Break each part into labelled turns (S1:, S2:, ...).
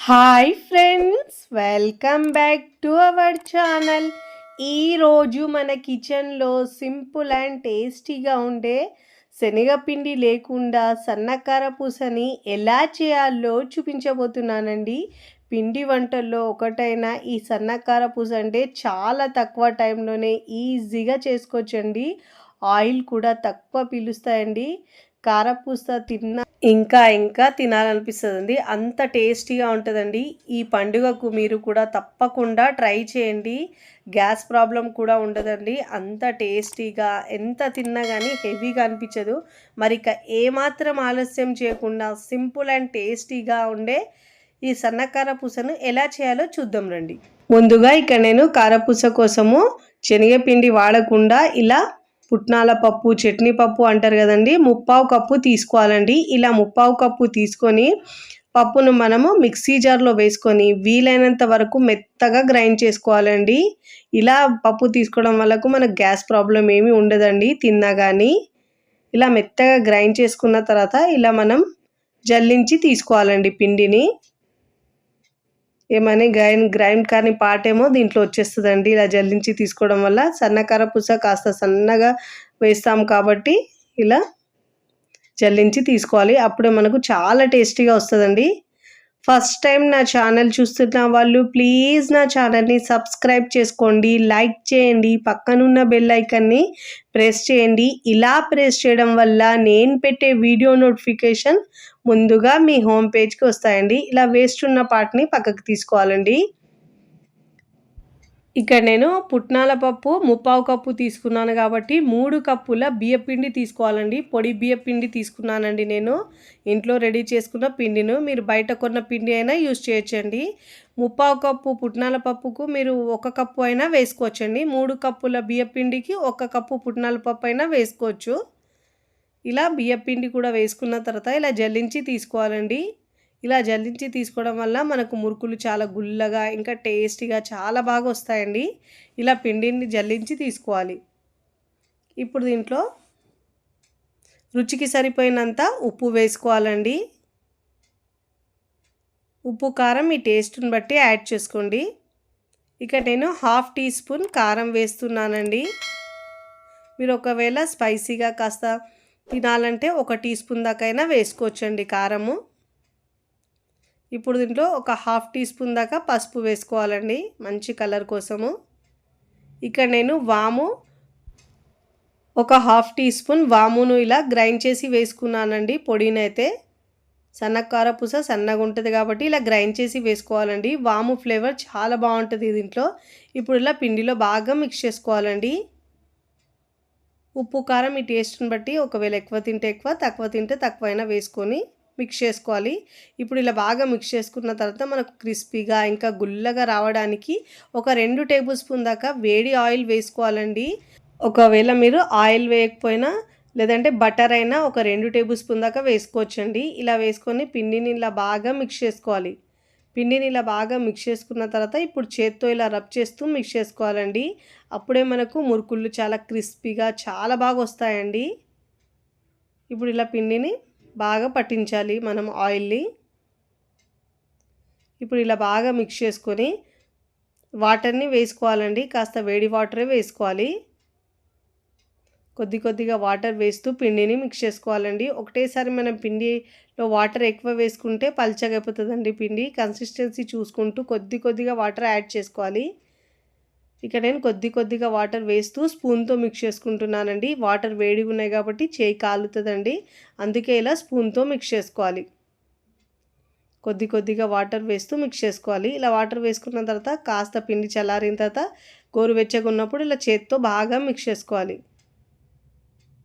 S1: Hi friends, welcome back to our channel. ఈరోజు మన కిచెన్లో సింపుల్ అండ్ టేస్టీగా ఉండే శనగపిండి లేకుండా సన్నకార పూసని ఎలా చేయాలో చూపించబోతున్నానండి. పిండి వంటల్లో ఒకటైన ఈ సన్నకార పూస అంటే చాలా తక్కువ టైంలోనే ఈజీగా చేసుకోవచ్చండి. ఆయిల్ కూడా తక్కువ పీలుస్తాయండి. కారపూస ఇంకా తినాలనిపిస్తుందండి. అంత టేస్టీగా ఉంటుందండి. ఈ పండుగకు మీరు కూడా తప్పకుండా ట్రై చేయండి. గ్యాస్ ప్రాబ్లం కూడా ఉండదండి. అంత టేస్టీగా ఎంత తిన్నా కానీ హెవీగా అనిపించదు. మరి ఇక ఏమాత్రం ఆలస్యం చేయకుండా సింపుల్ అండ్ టేస్టీగా ఉండే ఈ సన్నకార పూసను ఎలా చేయాలో చూద్దాం రండి. ముందుగా ఇక నేను కారపూస కోసము శనగపిండి వాడకుండా ఇలా పుట్నాల పప్పు, చట్నీ పప్పు అంటారు కదండి, 3/4 కప్పు తీసుకోవాలండి. ఇలా 3/4 కప్పు తీసుకొని పప్పును మనము మిక్సీ జార్లో వేసుకొని వీలైనంత వరకు మెత్తగా గ్రైండ్ చేసుకోవాలండి. ఇలా పప్పు తీసుకోవడం వల్ల మనకు గ్యాస్ ప్రాబ్లం ఏమీ ఉండదండి తిన్నా కానీ. ఇలా మెత్తగా గ్రైండ్ చేసుకున్న తర్వాత ఇలా మనం జల్లించి తీసుకోవాలండి పిండిని. ఏమని గ్రైండ్ కానీ పాటేమో దీంట్లో వచ్చేస్తుందండి. ఇలా జల్లించి తీసుకోవడం వల్ల సన్నకార పూస కాస్త సన్నగా వేస్తాం కాబట్టి ఇలా జల్లించి తీసుకోవాలి. అప్పుడే మనకు చాలా టేస్టీగా వస్తుందండి. ఫస్ట్ టైం నా ఛానల్ చూస్తున్న వాళ్ళు ప్లీజ్ నా ఛానల్ని సబ్స్క్రైబ్ చేసుకోండి, లైక్ చేయండి, పక్కనున్న బెల్ ఐకాన్ని ప్రెస్ చేయండి. ఇలా ప్రెస్ చేయడం వల్ల నేను పెట్టే వీడియో నోటిఫికేషన్ ముందుగా మీ హోమ్ పేజ్కి వస్తాయండి. ఇలా వేస్ట్ ఉన్న పార్ట్ని పక్కకు తీసుకోవాలండి. ఇక్కడ నేను పుట్నాల పప్పు 3/4 కప్పు తీసుకున్నాను కాబట్టి 3 కప్పుల బియ్యపిండి తీసుకోవాలండి. పొడి బియ్యపిండి తీసుకున్నానండి నేను. ఇంట్లో రెడీ చేసుకున్న పిండిను మీరు బయట కొన్న పిండి అయినా యూజ్ చేయొచ్చండి. 3/4 కప్పు పుట్నాల పప్పుకు మీరు 1 కప్పు అయినా వేసుకోవచ్చండి. 3 కప్పుల బియ్యపిండికి 1 కప్పు పుట్నాల పప్పు అయినా వేసుకోవచ్చు. ఇలా బియ్యపిండి కూడా వేసుకున్న తర్వాత ఇలా జల్లించి తీసుకోవాలండి. ఇలా జల్లించి తీసుకోవడం వల్ల మనకు మురుకులు చాలా గుల్లగా ఇంకా టేస్టీగా చాలా బాగా వస్తాయండి. ఇలా పిండిని జల్లించి తీసుకోవాలి. ఇప్పుడు దీంట్లో రుచికి సరిపోయినంత ఉప్పు వేసుకోవాలండి. ఉప్పు కారం మీ టేస్ట్ని బట్టి యాడ్ చేసుకోండి. ఇక నేను 1/2 టీ స్పూన్ కారం వేస్తున్నానండి. మీరు ఒకవేళ స్పైసీగా కాస్త తినాలంటే 1 టీ స్పూన్ దాకైనా వేసుకోవచ్చండి కారము. ఇప్పుడు దీంట్లో ఒక 1/2 టీ స్పూన్ దాకా పసుపు వేసుకోవాలండి మంచి కలర్ కోసము. ఇక్కడ నేను వాము ఒక 1/2 టీ స్పూన్ వామును ఇలా గ్రైండ్ చేసి వేసుకున్నానండి. పొడినైతే సన్నకార పూస సన్నగా ఉంటుంది కాబట్టి ఇలా గ్రైండ్ చేసి వేసుకోవాలండి. వాము ఫ్లేవర్ చాలా బాగుంటుంది దీంట్లో. ఇప్పుడు ఇలా పిండిలో బాగా మిక్స్ చేసుకోవాలండి. ఉప్పు కారం మీ టేస్ట్ని బట్టి ఒకవేళ ఎక్కువ తింటే ఎక్కువ, తక్కువ తింటే తక్కువైనా వేసుకొని మిక్స్ చేసుకోవాలి. ఇప్పుడు ఇలా బాగా మిక్స్ చేసుకున్న తర్వాత మనకు క్రిస్పీగా ఇంకా గుల్లగా రావడానికి ఒక 2 టేబుల్ స్పూన్ దాకా వేడి ఆయిల్ వేసుకోవాలండి. ఒకవేళ మీరు ఆయిల్ వేయకపోయినా లేదంటే బటర్ అయినా ఒక 2 టేబుల్ స్పూన్ దాకా వేసుకోవచ్చండి. ఇలా వేసుకొని పిండిని ఇలా బాగా మిక్స్ చేసుకోవాలి. పిండిని ఇలా బాగా మిక్స్ చేసుకున్న తర్వాత ఇప్పుడు చేత్తో ఇలా రబ్ చేస్తూ మిక్స్ చేసుకోవాలండి. అప్పుడే మనకు మురుకులు చాలా క్రిస్పీగా చాలా బాగా వస్తాయండి. ఇప్పుడు ఇలా పిండిని బాగా పట్టించాలి మనం ఆయిల్ని. ఇప్పుడు ఇలా బాగా మిక్స్ చేసుకొని వాటర్ని వేసుకోవాలండి. కాస్త వేడి వాటరే వేసుకోవాలి. కొద్దిగా వాటర్ వేస్తూ పిండిని మిక్స్ చేసుకోవాలండి. ఒకటేసారి మనం పిండిలో వాటర్ ఎక్కువ వేసుకుంటే పల్చగా అయిపోతుందండి పిండి. కన్సిస్టెన్సీ చూసుకుంటూ కొద్దిగా వాటర్ యాడ్ చేసుకోవాలి. ఇక నేను కొద్దిగా వాటర్ వేస్తూ స్పూన్తో మిక్స్ చేసుకుంటున్నానండి. వాటర్ వేడిగా ఉన్నాయి కాబట్టి చేయి కాలుతుందండి. అందుకే ఇలా స్పూన్తో మిక్స్ చేసుకోవాలి. కొద్దిగా వాటర్ వేస్తూ మిక్స్ చేసుకోవాలి. ఇలా వాటర్ వేసుకున్న తర్వాత కాస్త పిండి చల్లారిన తర్వాత గోరువెచ్చగా ఉన్నప్పుడు ఇలా చేత్తో బాగా మిక్స్ చేసుకోవాలి.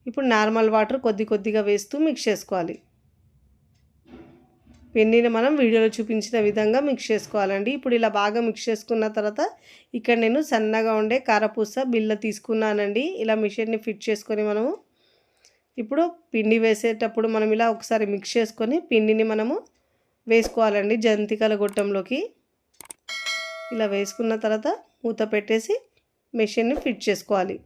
S1: ఇప్పుడు నార్మల్ వాటర్ కొద్దిగా వేస్తూ మిక్స్ చేసుకోవాలి. పిండిని మనం వీడియోలో చూపించిన విధంగా మిక్స్ చేసుకోవాలండి. ఇప్పుడు ఇలా బాగా మిక్స్ చేసుకున్న తర్వాత ఇక్కడ నేను సన్నగా ఉండే కారపూస బిళ్ళ తీసుకున్నానండి. ఇలా మిషన్ని ఫిట్ చేసుకొని మనము ఇప్పుడు పిండి వేసేటప్పుడు మనం ఇలా ఒకసారి మిక్స్ చేసుకొని పిండిని మనము వేసుకోవాలండి జంతికల గొట్టంలోకి. ఇలా వేసుకున్న తర్వాత మూత పెట్టేసి మిషన్ని ఫిట్ చేసుకోవాలి.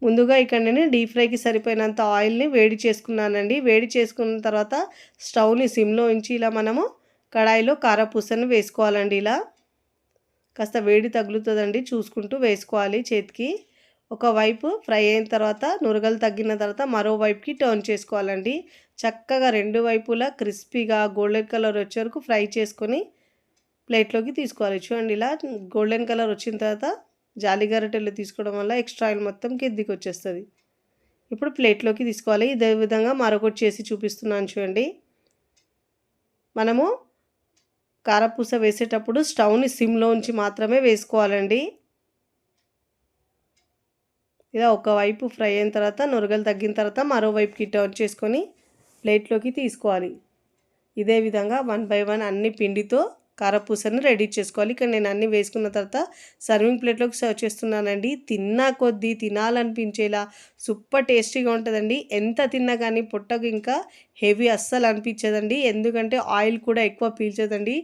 S1: ముందుగా ఇక్కడ నేను డీప్ ఫ్రైకి సరిపోయినంత ఆయిల్ని వేడి చేసుకున్నానండి. వేడి చేసుకున్న తర్వాత స్టవ్ని సిమ్లో ఉంచి ఇలా మనము కడాయిలో కారపూసను వేసుకోవాలండి. ఇలా కాస్త వేడి తగులుతుందండి, చూసుకుంటూ వేసుకోవాలి చేతికి. ఒకవైపు ఫ్రై అయిన తర్వాత నురగలు తగ్గిన తర్వాత మరోవైపుకి టర్న్ చేసుకోవాలండి. చక్కగా రెండు వైపులా క్రిస్పీగా గోల్డెన్ కలర్ వచ్చే వరకు ఫ్రై చేసుకొని ప్లేట్లోకి తీసుకోవాలి. చూడండి, ఇలా గోల్డెన్ కలర్ వచ్చిన తర్వాత జాలి గరిటెలు తీసుకోవడం వల్ల ఎక్స్ట్రా ఆయిల్ మొత్తం కిందికి వచ్చేస్తుంది. ఇప్పుడు ప్లేట్లోకి తీసుకోవాలి. ఇదే విధంగా మరొకటి చేసి చూపిస్తున్నాను చూడండి. మనము కారపూస వేసేటప్పుడు స్టవ్ని సిమ్లో ఉంచి మాత్రమే వేసుకోవాలండి. ఇలా ఒకవైపు ఫ్రై అయిన తర్వాత నురగలు తగ్గిన తర్వాత మరోవైపుకి టర్న్ చేసుకొని ప్లేట్లోకి తీసుకోవాలి. ఇదే విధంగా 1 బై 1 అన్ని పిండితో కారపూసను రెడీ చేసుకోవాలి. ఇక్కడ నేను అన్నీ వేసుకున్న తర్వాత సర్వింగ్ ప్లేట్లోకి సర్వ్ చేస్తున్నానండి. తిన్నా కొద్దీ తినాలనిపించేలా సూపర్ టేస్టీగా ఉంటుందండి. ఎంత తిన్నా కానీ పొట్టకు ఇంకా హెవీ అస్సలు అనిపించదండి, ఎందుకంటే ఆయిల్ కూడా ఎక్కువ పీల్చదండి.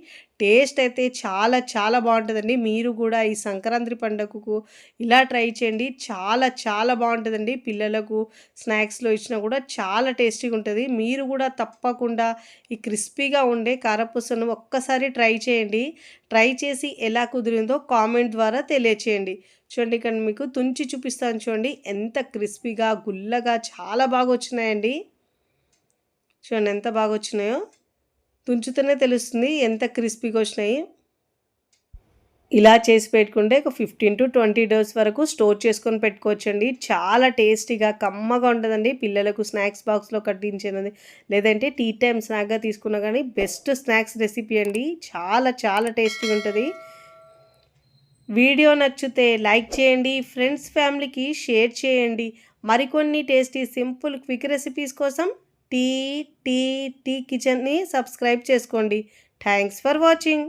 S1: టేస్ట్ అయితే చాలా చాలా బాగుంటుందండి. మీరు కూడా ఈ సంక్రాంతి పండుగకు ఇలా ట్రై చేయండి. చాలా చాలా బాగుంటుందండి. పిల్లలకు స్నాక్స్లో ఇచ్చినా కూడా చాలా టేస్టీగా ఉంటుంది. మీరు కూడా తప్పకుండా ఈ క్రిస్పీగా ఉండే కారపూసను ఒక్కసారి ట్రై చేయండి. ట్రై చేసి ఎలా కుదిరిందో కామెంట్ ద్వారా తెలియచేయండి. చూడండి, ఇక్కడ మీకు తుంచి చూపిస్తాను చూడండి, ఎంత క్రిస్పీగా గుల్లగా చాలా బాగా వచ్చినాయండి. చూడండి ఎంత బాగా వచ్చినాయో, తుంచుతూనే తెలుస్తుంది ఎంత క్రిస్పీగా వచ్చినాయి. ఇలా చేసి పెట్టుకుంటే ఒక 15 to 20 డేస్ వరకు స్టోర్ చేసుకొని పెట్టుకోవచ్చండి. చాలా టేస్టీగా కమ్మగా ఉంటుందండి. పిల్లలకు స్నాక్స్ బాక్స్లో కట్టించేది, లేదంటే టీ టైమ్ స్నాక్గా తీసుకున్నా కానీ బెస్ట్ స్నాక్స్ రెసిపీ అండి. చాలా చాలా టేస్టీగా ఉంటుంది. వీడియో నచ్చితే లైక్ చేయండి, ఫ్రెండ్స్ ఫ్యామిలీకి షేర్ చేయండి. మరికొన్ని టేస్టీ సింపుల్ క్విక్ రెసిపీస్ కోసం టీ టీ టీ కిచెన్ని సబ్స్క్రైబ్ చేసుకోండి. Thanks for watching.